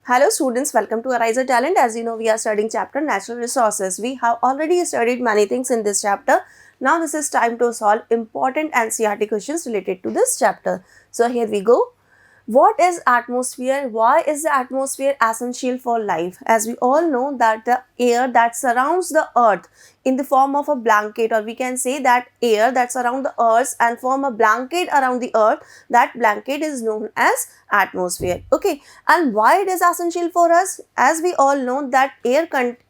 Hello students, welcome to AriserTalent. As you know, we are studying chapter Natural Resources. We have already studied many things in this chapter. Now this is time to solve important NCERT questions related to this chapter. So here we go. What is atmosphere? Why is the atmosphere essential for life? As we all know that the air that surrounds the earth in the form of a blanket, or we can say that air that surrounds the earth and form a blanket around the earth, that blanket is known as atmosphere. Okay, and why it is essential for us? As we all know that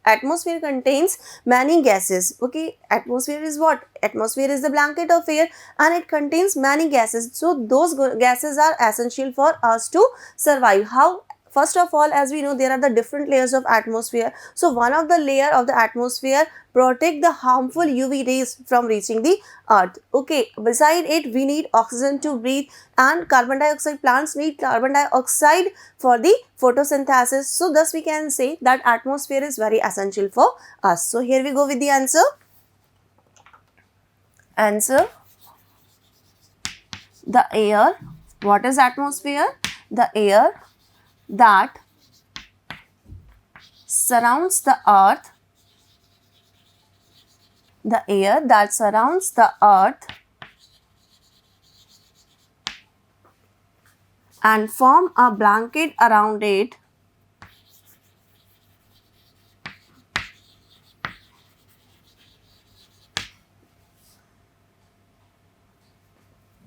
atmosphere contains many gases. Okay, atmosphere is what? Atmosphere is the blanket of air and it contains many gases. So those gases are essential for us to survive. How? First of all, as we know, there are the different layers of atmosphere. So one of the layer of the atmosphere protect the harmful UV rays from reaching the earth. Okay, beside it we need oxygen to breathe and carbon dioxide. Plants need carbon dioxide for the photosynthesis. So thus we can say that atmosphere is very essential for us. So here we go with the answer. Answer: the air. What is atmosphere? The air that surrounds the earth. The air that surrounds the earth and form a blanket around it.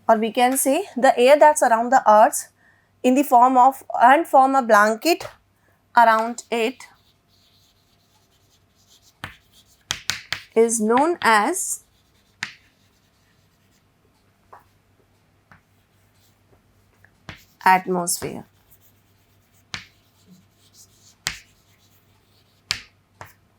Or we can say the air that surrounds the earth in the form of and form a blanket around it is known as atmosphere.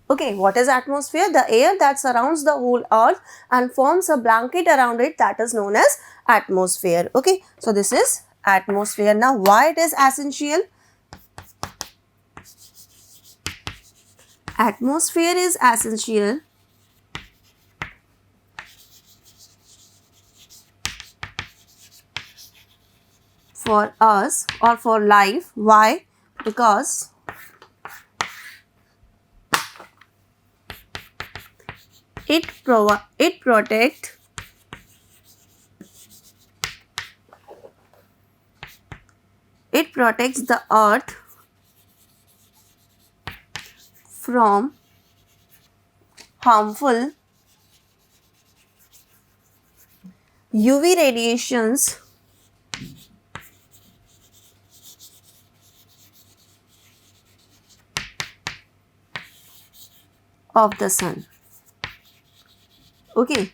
Okay, what is atmosphere? The air that surrounds the whole earth and forms a blanket around it, that is known as atmosphere. Okay, so this is atmosphere. Now, why it is essential? Atmosphere is essential for us or for life. Why? Because it protects the earth from harmful UV radiations of the sun. Okay,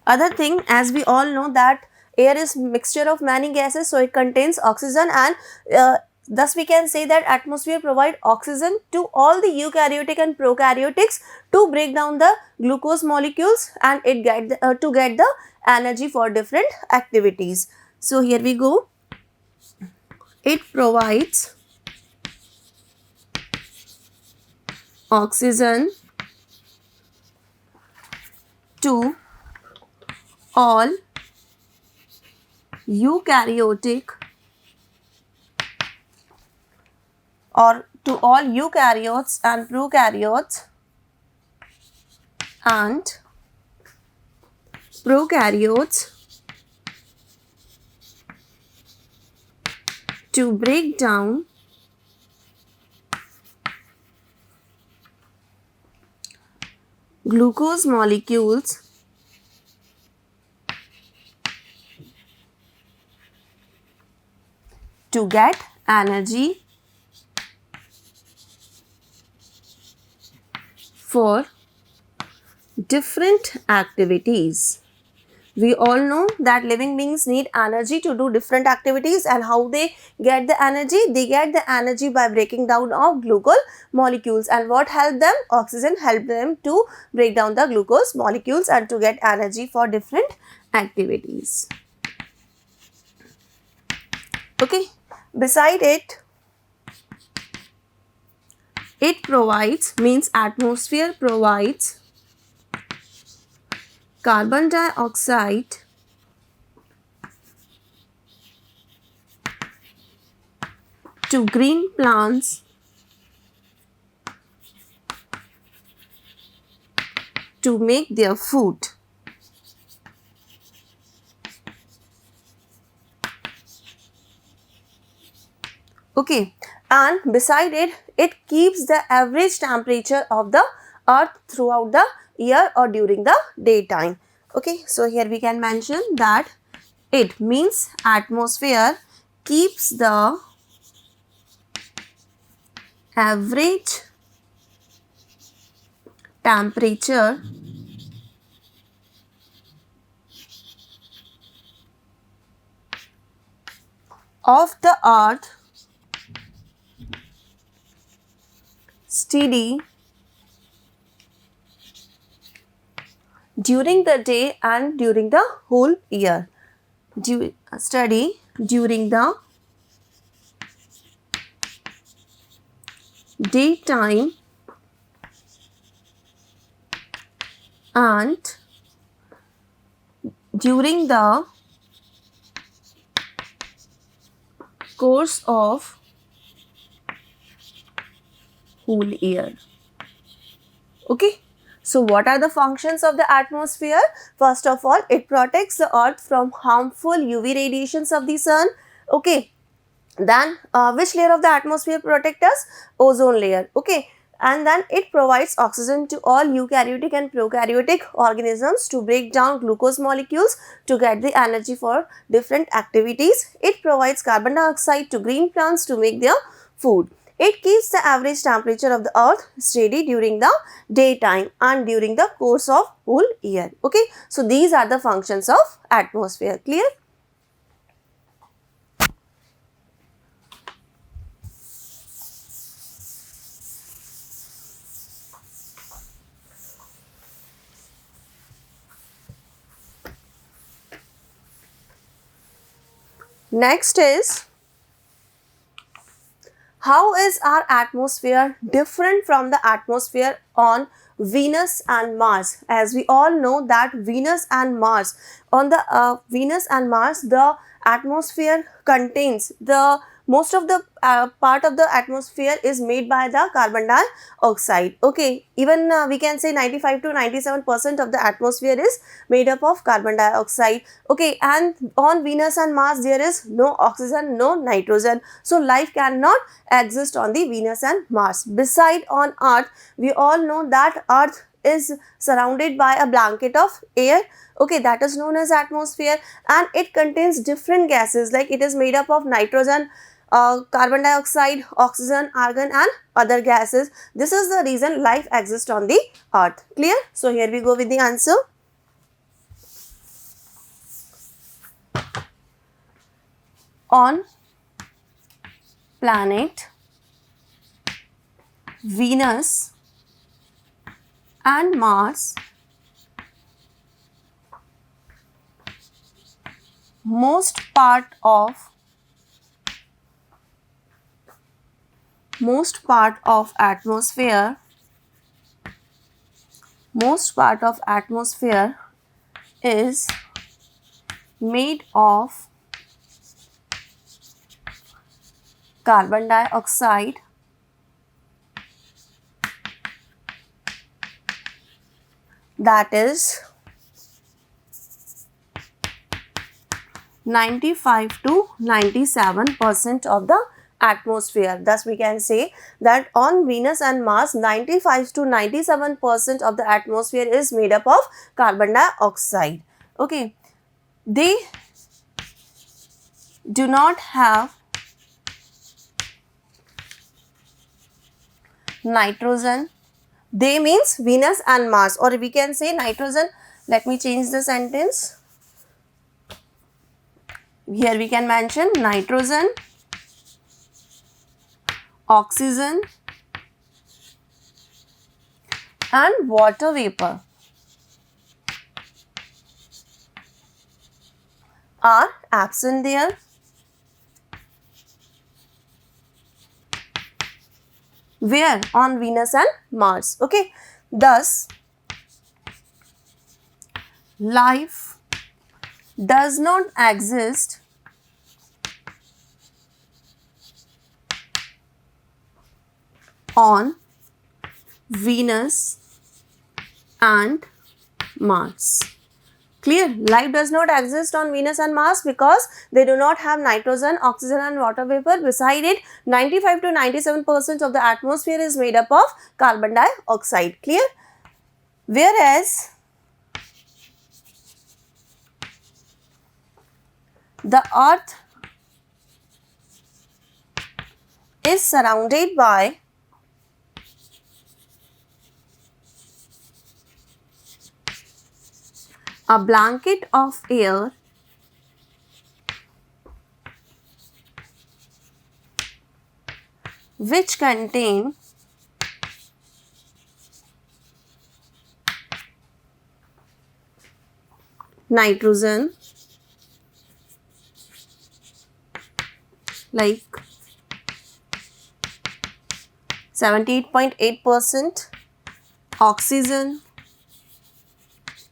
other thing, as we all know that air is mixture of many gases, so it contains oxygen, and thus we can say that atmosphere provide oxygen to all the eukaryotic and prokaryotics to break down the glucose molecules and it to get the energy for different activities. So here we go. It provides oxygen to all eukaryotic or to all eukaryotes and prokaryotes to break down glucose molecules to get energy for different activities. We all know that living beings need energy to do different activities, and how they get the energy? They get the energy by breaking down of glucose molecules. And what help them? Oxygen help them to break down the glucose molecules and to get energy for different activities. Okay, beside it, it provides, means atmosphere provides carbon dioxide to green plants to make their food. Okay, and beside it, it keeps the average temperature of the earth throughout the year or during the daytime. Okay, so here we can mention that it means atmosphere keeps the average temperature of the earth steady during the day and during the whole year. Study during the daytime and during the course of whole year. Okay. So what are the functions of the atmosphere? First of all, it protects the earth from harmful UV radiations of the sun. Okay. Then which layer of the atmosphere protect us? Ozone layer. Okay. And then it provides oxygen to all eukaryotic and prokaryotic organisms to break down glucose molecules to get the energy for different activities. It provides carbon dioxide to green plants to make their food. It keeps the average temperature of the earth steady during the daytime and during the course of whole year. Okay. So these are the functions of atmosphere. Clear? Next is, how is our atmosphere different from the atmosphere on Venus and Mars? As we all know that Venus and Mars, on the Venus and Mars, the atmosphere contains the most of the part of the atmosphere is made by the carbon dioxide. Okay, even we can say 95 to 97% of the atmosphere is made up of carbon dioxide. Okay, and on Venus and Mars there is no oxygen, no nitrogen. So life cannot exist on the Venus and Mars. Beside on Earth, we all know that Earth is surrounded by a blanket of air. Okay, that is known as atmosphere, and it contains different gases, like it is made up of nitrogen, carbon dioxide, oxygen, argon and other gases. This is the reason life exists on the earth. Clear? So here we go with the answer. On planet Venus and Mars, most part of atmosphere is made of carbon dioxide, that is 95 to 97% of the atmosphere. Thus we can say that on Venus and Mars, 95 to 97% of the atmosphere is made up of carbon dioxide. Okay, they do not have nitrogen. They means Venus and Mars, or we can say nitrogen. Let me change the sentence. Here we can mention nitrogen, oxygen and water vapor are absent there. Where? On Venus and Mars. Okay. Thus, life does not exist on Venus and Mars. Clear? Life does not exist on Venus and Mars because they do not have nitrogen, oxygen and water vapor. Beside it, 95 to 97% of the atmosphere is made up of carbon dioxide. Clear? Whereas the Earth is surrounded by a blanket of air which contain nitrogen like 78.8%, oxygen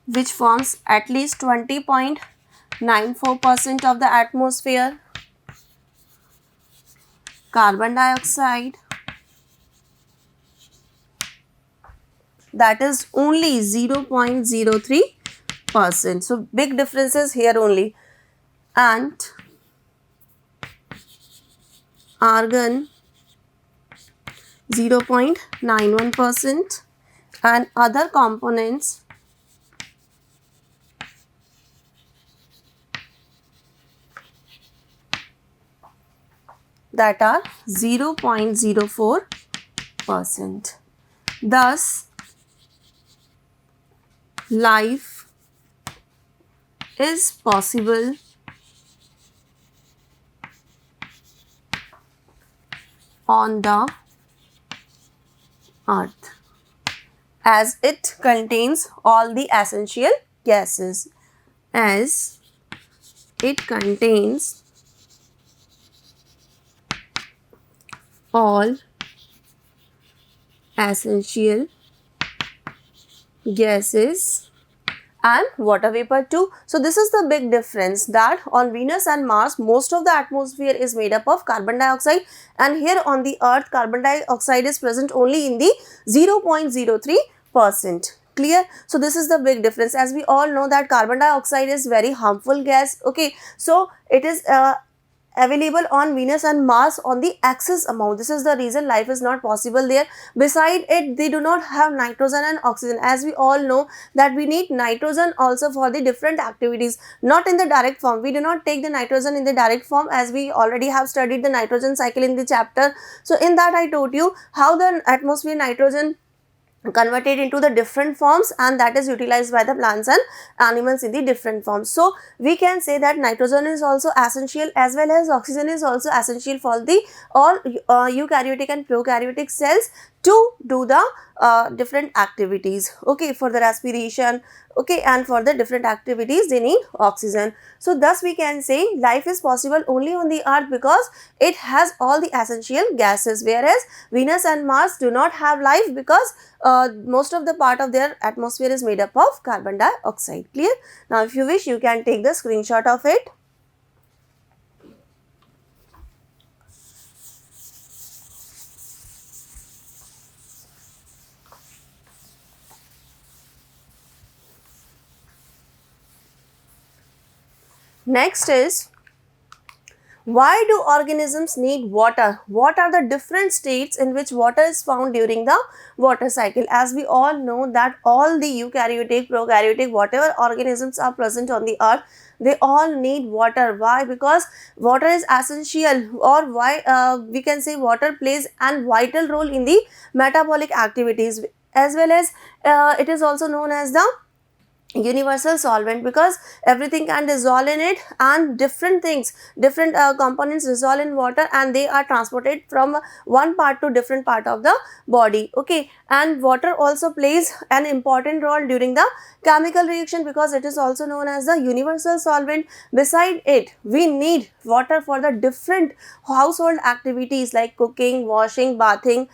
which forms at least 20.94% of the atmosphere, carbon dioxide that is only 0.03%. So big differences here only. And argon 0.91% and other components that are 0.04%. Thus, life is possible on the Earth as it contains all the essential gases. As it contains all essential gases and water vapor too. So this is the big difference, that on Venus and Mars most of the atmosphere is made up of carbon dioxide, and here on the Earth carbon dioxide is present only in the 0.03%. Clear? So this is the big difference. As we all know that carbon dioxide is very harmful gas. Okay, so it is available on Venus and Mars on the excess amount. This is the reason life is not possible there. Beside it, they do not have nitrogen and oxygen. As we all know that we need nitrogen also for the different activities, not in the direct form. We do not take the nitrogen in the direct form, as we already have studied the nitrogen cycle in the chapter. So in that I told you how the atmosphere nitrogen converted into the different forms, and that is utilized by the plants and animals in the different forms. So we can say that nitrogen is also essential as well as oxygen is also essential for the all eukaryotic and prokaryotic cells to do the different activities. Okay, for the respiration, okay, and for the different activities they need oxygen. So thus we can say life is possible only on the Earth because it has all the essential gases, whereas Venus and Mars do not have life because most of the part of their atmosphere is made up of carbon dioxide. Clear? Now if you wish, you can take the screenshot of it. Next is, why do organisms need water? What are the different states in which water is found during the water cycle? As we all know that all the eukaryotic, prokaryotic, whatever organisms are present on the Earth, they all need water. Why? Because water is essential, or why we can say water plays a vital role in the metabolic activities, as well as it is also known as the universal solvent, because everything can dissolve in it, and different things, different components dissolve in water and they are transported from one part to different part of the body. Okay, and water also plays an important role during the chemical reaction because it is also known as the universal solvent. Beside it, we need water for the different household activities like cooking, washing, bathing,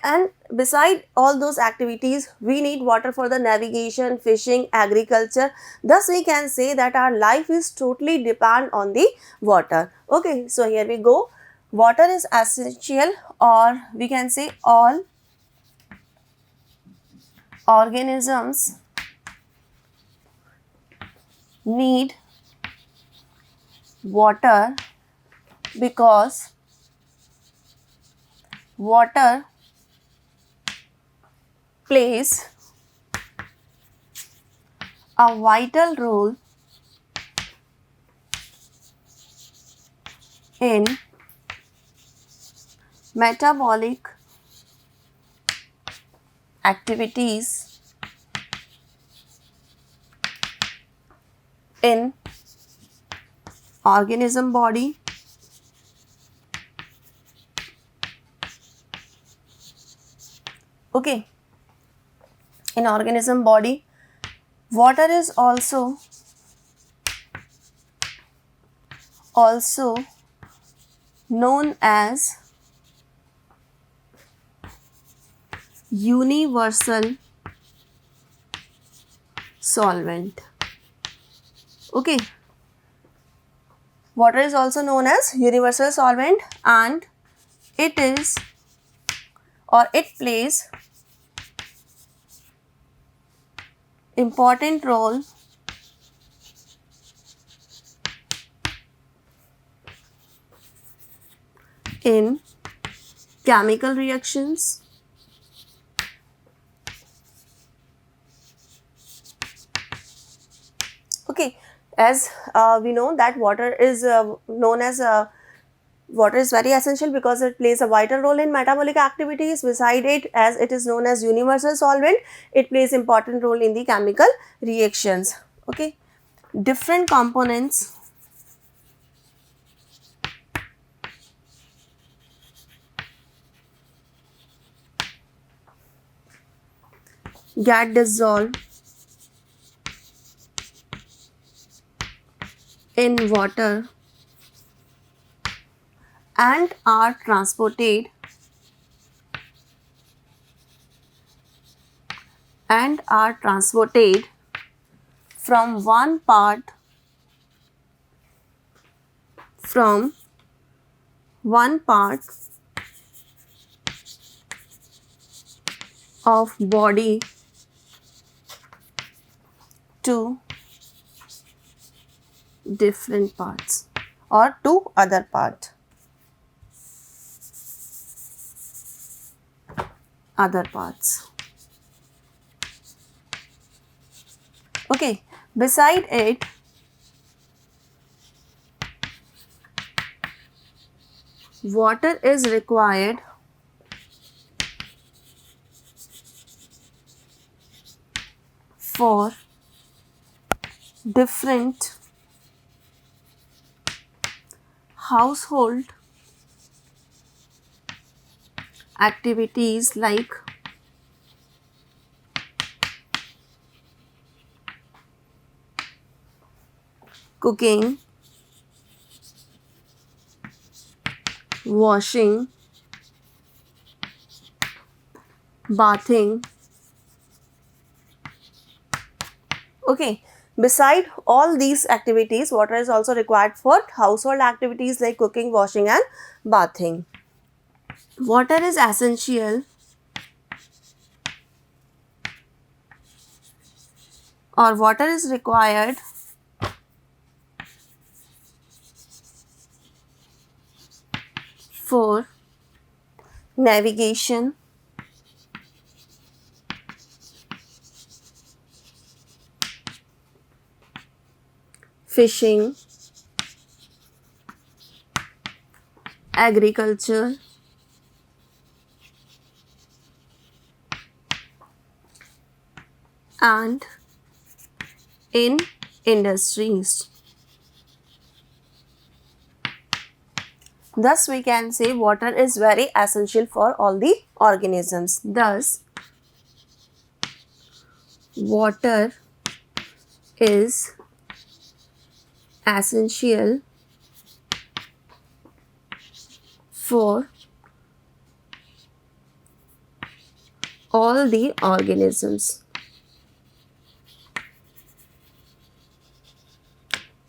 and beside all those activities, we need water for the navigation, fishing, agriculture. Thus, we can say that our life is totally dependent on the water. Okay, so here we go. Water is essential, or we can say all organisms need water because water plays a vital role in metabolic activities in organism body. Okay, in organism body, water is also known as universal solvent. Okay, water is also known as universal solvent, and it plays important role in chemical reactions, okay, as we know that water is water is very essential because it plays a vital role in metabolic activities. Beside it, as it is known as universal solvent, it plays important role in the chemical reactions. Okay, different components get dissolved in water and are transported from one part of body to different parts or to other parts. Okay, beside it, water is required for different household activities like cooking, washing, bathing. Okay, beside all these activities, water is also required for household activities like cooking, washing and bathing. Water is essential or water is required for navigation, fishing, agriculture, and in industries. Thus, we can say water is very essential for all the organisms. Thus, water is essential for all the organisms.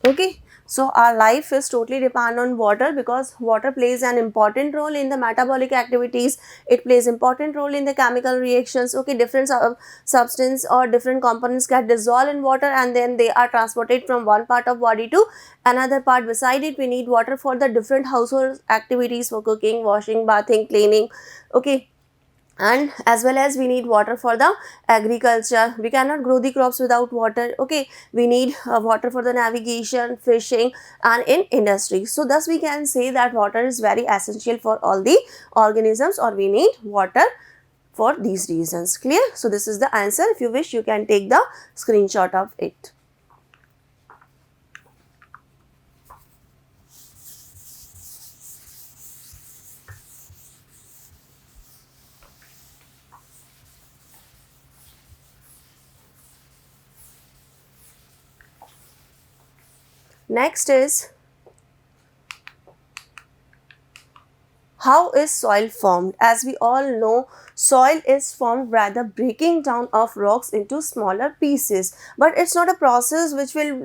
Okay, So our life is totally dependent on water, because water plays an important role in the metabolic activities. It plays important role in the chemical reactions. Okay, different substance or different components get dissolved in water, and then they are transported from one part of body to another part. Beside it, we need water for the different household activities, for cooking, washing, bathing, cleaning. Okay, and as well as we need water for the agriculture. We cannot grow the crops without water. Okay, we need water for the navigation, fishing, and in industry. So thus we can say that water is very essential for all the organisms, or we need water for these reasons. Clear? So this is the answer. If you wish, you can take the screenshot of it. Next is, how is soil formed? As we all know, soil is formed by the breaking down of rocks into smaller pieces. But it's not a process which will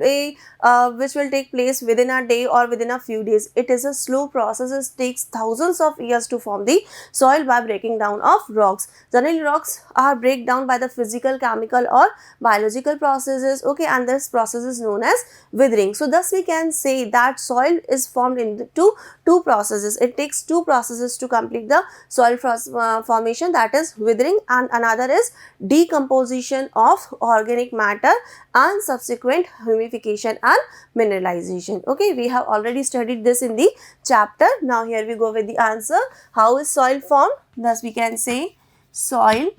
take place within a day or within a few days. It is a slow process. It takes thousands of years to form the soil by breaking down of rocks. Generally, rocks are break down by the physical, chemical, or biological processes. Okay, and this process is known as withering. So thus we can say that soil is formed into two processes. It takes two processes to complete the soil formation, that is withering, and another is decomposition of organic matter and subsequent humidification and mineralization. Okay, we have already studied this in the chapter. Now here we go with the answer. How is soil formed? Thus we can say soil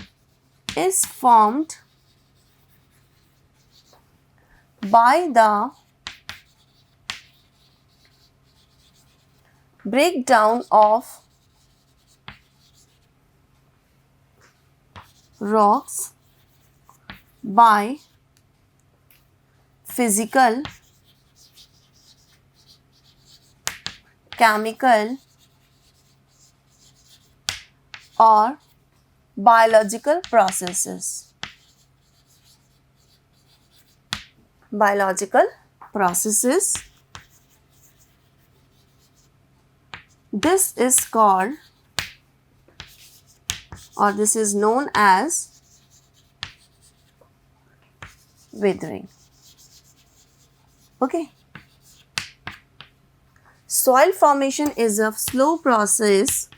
is formed by the breakdown of rocks by physical, chemical, or biological processes. Biological processes. This is called, or this is known as, withering. Okay. Soil formation is a slow process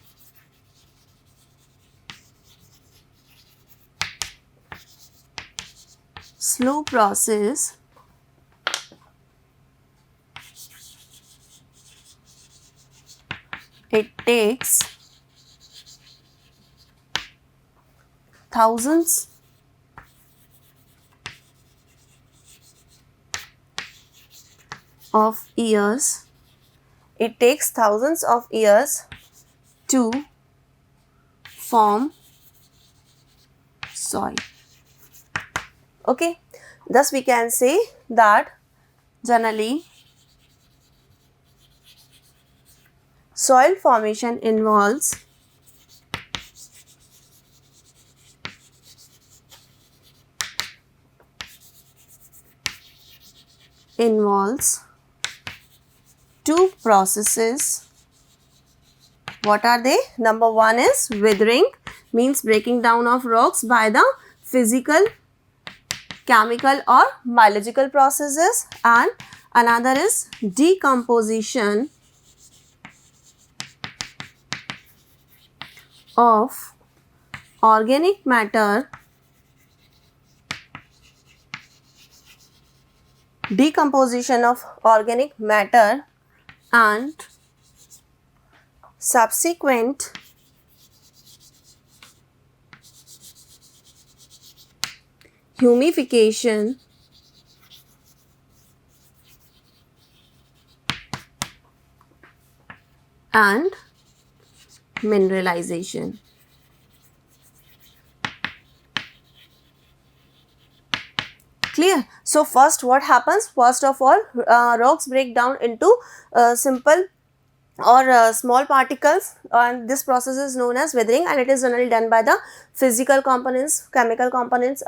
It takes thousands of years. It takes thousands of years to form soil. Okay, thus we can say that generally soil formation involves two processes. What are they? Number one is withering, means breaking down of rocks by the physical, chemical, or biological processes, and another is decomposition of organic matter, and subsequent humidification and mineralization. Clear? So first what happens? First of all, rocks break down into simple or small particles, and this process is known as weathering, and it is generally done by the physical components, chemical components,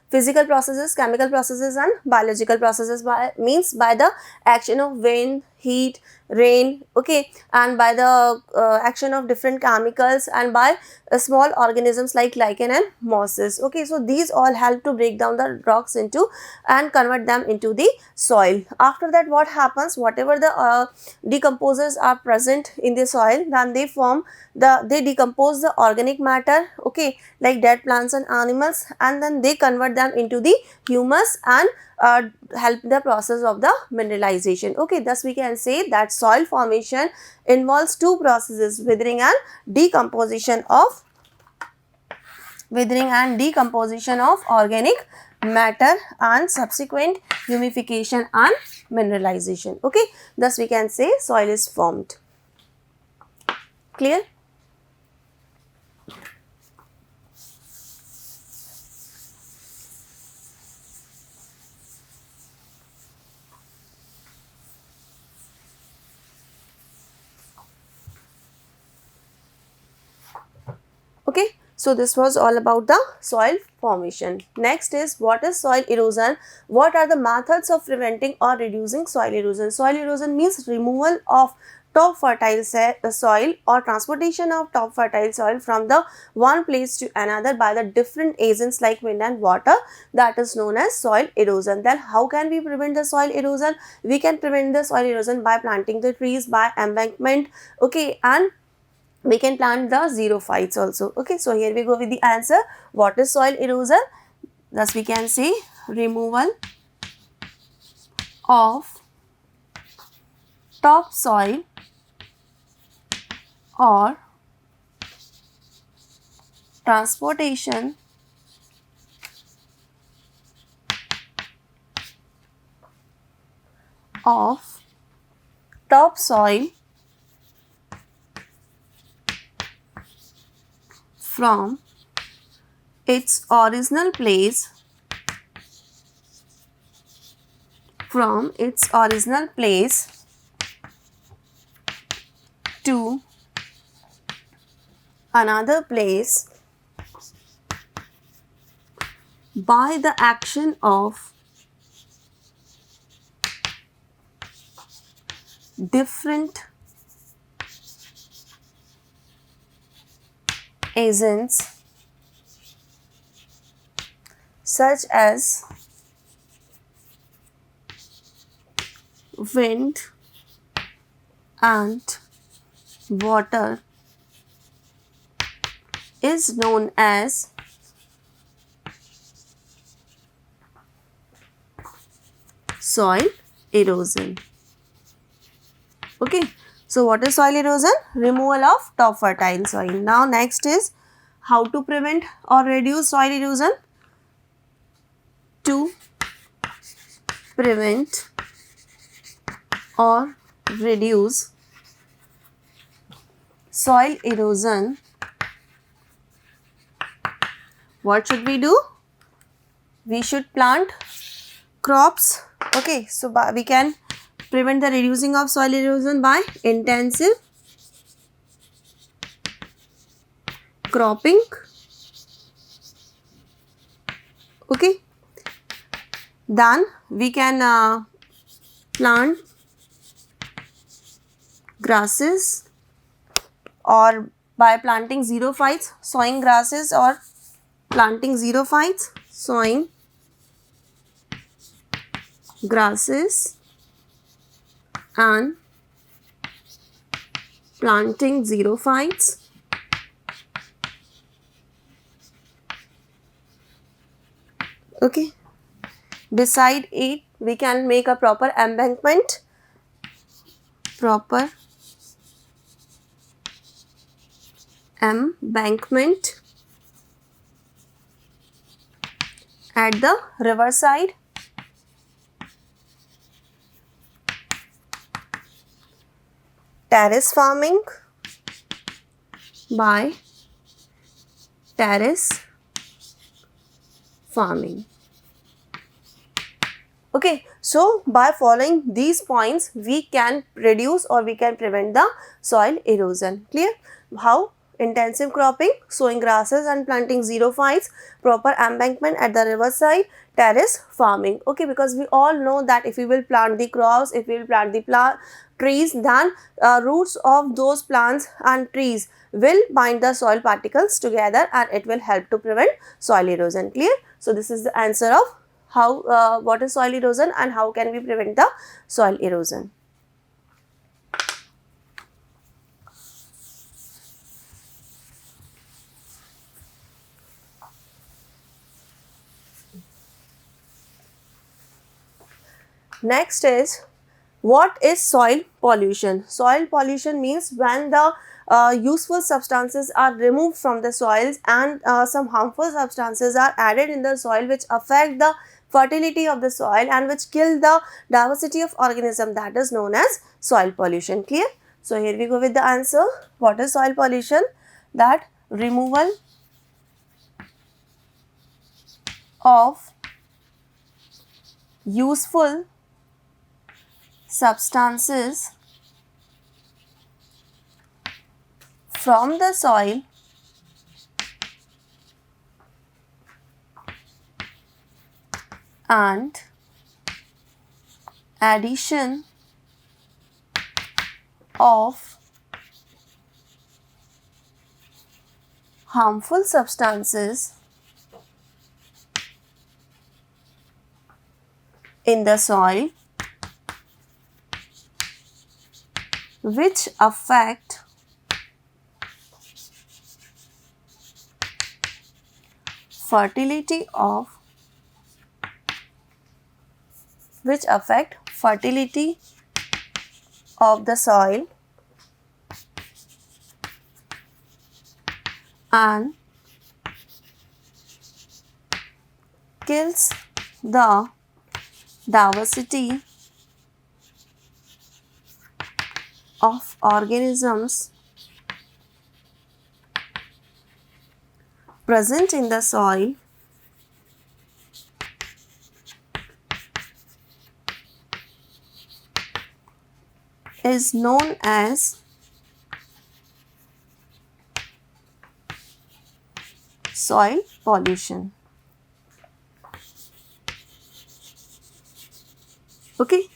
physical processes, chemical processes and biological processes, means by the action of wind, heat, rain, okay, and by the action of different chemicals, and by small organisms like lichen and mosses, okay. So these all help to break down the rocks into and convert them into the soil. After that, what happens, whatever the decomposers are present in the soil, then they decompose the organic matter, okay, like dead plants and animals, and then they convert them into the humus and help the process of the mineralization, okay. Thus we can say that soil formation involves two processes, withering and decomposition of organic matter and subsequent humification and mineralization, okay. Thus we can say soil is formed. Clear? Okay, so this was all about the soil formation. Next is, what is soil erosion? What are the methods of preventing or reducing soil erosion? Soil erosion means removal of top fertile soil or transportation of top fertile soil from the one place to another by the different agents like wind and water. That is known as soil erosion. Then how can we prevent the soil erosion? We can prevent the soil erosion by planting the trees, by embankment, okay, and we can plant the xerophytes also, okay. So here we go with the answer. What is soil erosion? Thus we can say removal of topsoil or transportation of topsoil from its original place to another place by the action of different agents such as wind and water is known as soil erosion, okay. So what is soil erosion? Removal of top fertile soil. Now next is how to prevent or reduce soil erosion. To prevent or reduce soil erosion, what should we do? We should plant crops, okay. So we can prevent the reducing of soil erosion by intensive cropping, okay. Then we can plant grasses, or by planting xerophytes, sowing grasses, or planting xerophytes, sowing grasses and planting xerophytes, okay. Beside it, we can make a proper embankment, at the riverside, terrace farming, by terrace farming, okay. So by following these points, we can reduce or we can prevent the soil erosion. Clear? How? Intensive cropping, sowing grasses and planting xerophytes, proper embankment at the riverside, terrace farming. Okay, because we all know that if we will plant the crops, if we will plant the trees, then roots of those plants and trees will bind the soil particles together and it will help to prevent soil erosion. Clear? So this is the answer of how what is soil erosion and how can we prevent the soil erosion. Next is, what is soil pollution? Soil pollution means when the useful substances are removed from the soils and some harmful substances are added in the soil which affect the fertility of the soil and which kill the diversity of organism, that is known as soil pollution. Clear? So here we go with the answer. What is soil pollution? That removal of useful substances from the soil and addition of harmful substances in the soil which affect fertility of the soil and kills the diversity of organisms present in the soil is known as soil pollution. Okay.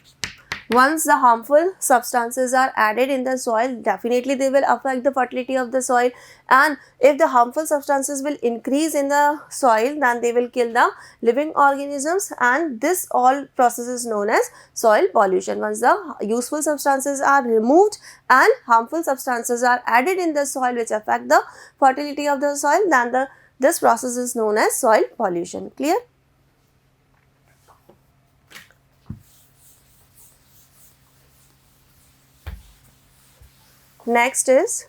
Once the harmful substances are added in the soil, definitely they will affect the fertility of the soil, and if the harmful substances will increase in the soil, then they will kill the living organisms, and this all process is known as soil pollution. Once the useful substances are removed and harmful substances are added in the soil which affect the fertility of the soil, then this process is known as soil pollution. Clear? Next is,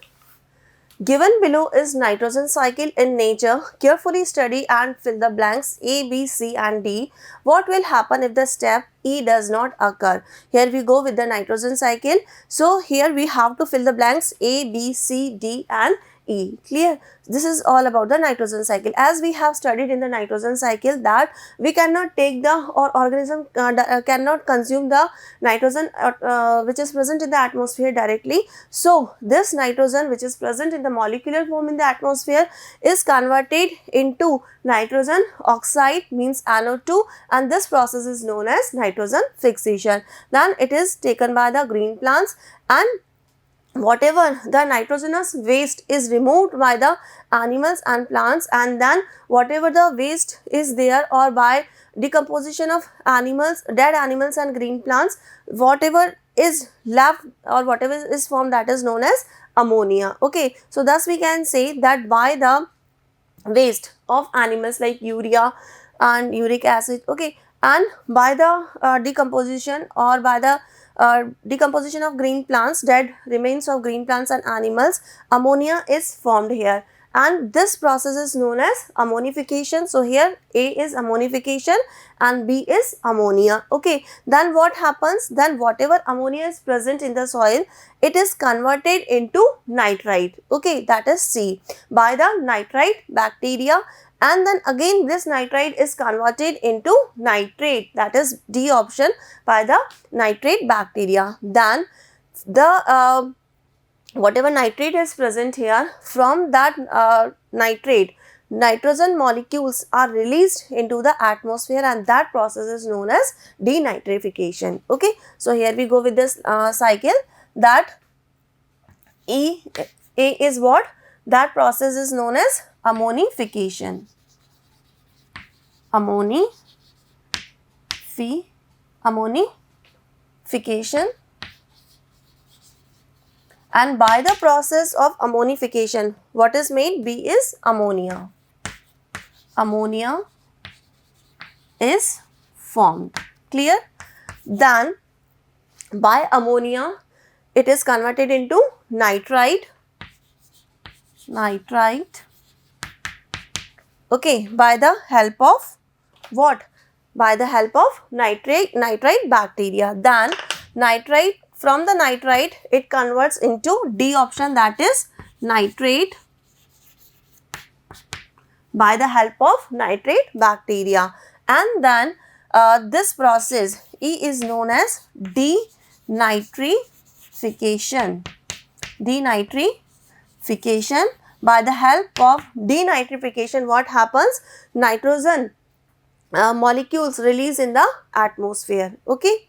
given below is nitrogen cycle in nature. Carefully study and fill the blanks A, B, C and D. What will happen if the step E does not occur? Here we go with the nitrogen cycle. So here we have to fill the blanks A, B, C, D and E. Clear? This is all about the nitrogen cycle. As we have studied in the nitrogen cycle that we cannot take the organism cannot consume the nitrogen which is present in the atmosphere directly. So this nitrogen which is present in the molecular form in the atmosphere is converted into nitrogen oxide, means NO2, and this process is known as nitrogen fixation. Then it is taken by the green plants, and whatever the nitrogenous waste is removed by the animals and plants, and then whatever the waste is there or by decomposition of animals, dead animals and green plants, whatever is left or whatever is formed, that is known as ammonia. Okay, so thus we can say that by the waste of animals like urea and uric acid, okay, and by the decomposition or by the decomposition of green plants, dead remains of green plants and animals, ammonia is formed here, and this process is known as ammonification. So here A is ammonification and B is ammonia. Okay, then what happens? Then whatever ammonia is present in the soil, it is converted into nitrite. Okay, that is C by the nitrite bacteria, and then again this nitrite is converted into nitrate, that is D option, by the nitrate bacteria. Then the whatever nitrate is present here, from that nitrate, nitrogen molecules are released into the atmosphere, and that process is known as denitrification. Okay, so here we go with this cycle, that A is what? That process is known as ammonification. Ammonification. And by the process of ammonification, what is made? B is ammonia. Ammonia is formed. Clear? Then by ammonia, it is converted into nitrite. Okay, by the help of what? By the help of nitrite bacteria. Then nitrite, from the nitrite it converts into D option, that is nitrate, by the help of nitrate bacteria. And then this process E is known as denitrification. Denitrification. By the help of denitrification, what happens? Nitrogen molecules release in the atmosphere. Okay.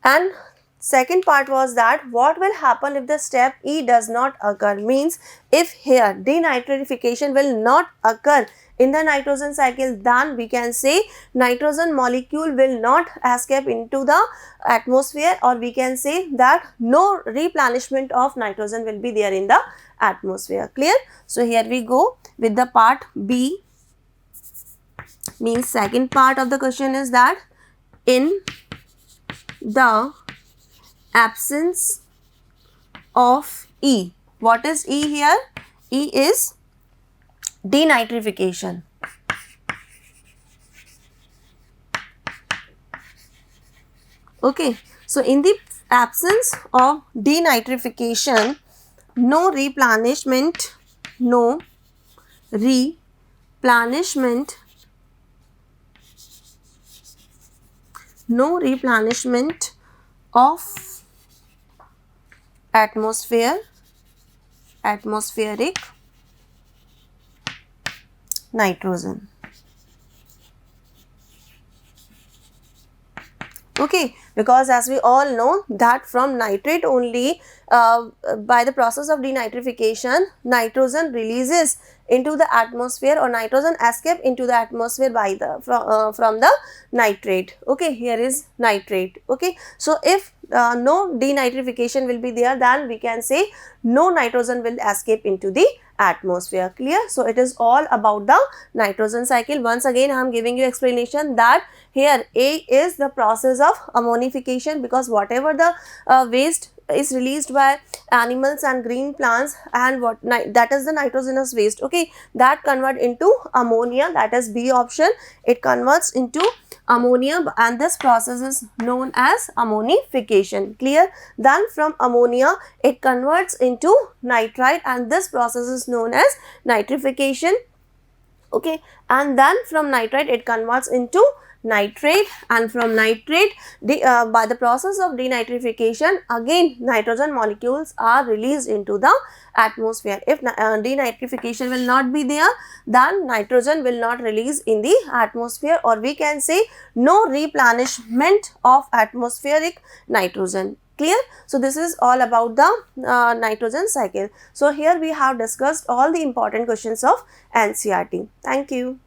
And second part was that what will happen if the step E does not occur, means if here denitrification will not occur in the nitrogen cycle, then we can say nitrogen molecule will not escape into the atmosphere, or we can say that no replenishment of nitrogen will be there in the atmosphere. Clear? So here we go with the part B, means second part of the question is that in the absence of E. What is E here? E is denitrification. Okay, so in the absence of denitrification, no replenishment of atmospheric nitrogen. Okay, because as we all know that from nitrate only, by the process of denitrification, nitrogen releases into the atmosphere, or nitrogen escape into the atmosphere by the from the nitrate. Okay, here is nitrate. Okay, so if no denitrification will be there, then we can say no nitrogen will escape into the atmosphere. Clear? So it is all about the nitrogen cycle. Once again I am giving you explanation that here A is the process of ammonification, because whatever the waste is released by animals and green plants, and what that is the nitrogenous waste, okay, that convert into ammonia, that is B option. It converts into ammonia, and this process is known as ammonification. Clear? Then from ammonia it converts into nitrite, and this process is known as nitrification. Okay, and then from nitrite it converts into nitrate, and from nitrate by the process of denitrification, again nitrogen molecules are released into the atmosphere. If denitrification will not be there, then nitrogen will not release in the atmosphere, or we can say no replenishment of atmospheric nitrogen. Clear? So this is all about the nitrogen cycle. So here we have discussed all the important questions of NCERT. Thank you.